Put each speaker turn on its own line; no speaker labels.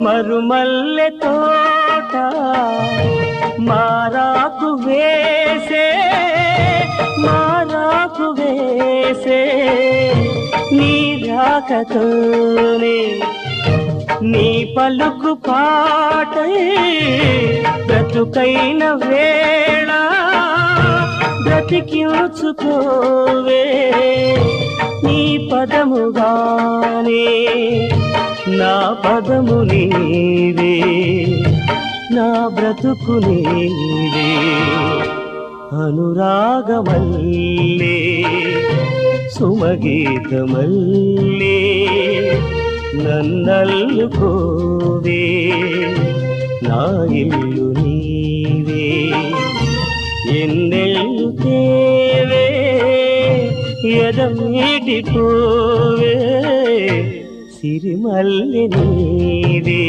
మరుమల్లె తోట మారాకు వేసే నీ రాకతోనే నీ పలుకు పాటై బ్రతుకైన వేళ బ్రతికించుకోవే నీ పదముగానే నా పదము నీవే నా బ్రతుకు నీవే అనురాగమల్లే సుమగీతమల్లే నన్నల్లుకోవే నా ఇల్లు నీవే ఎన్నెల్లు తేవే ఎదమీటిపోవే సిరిమల్లె నీవే।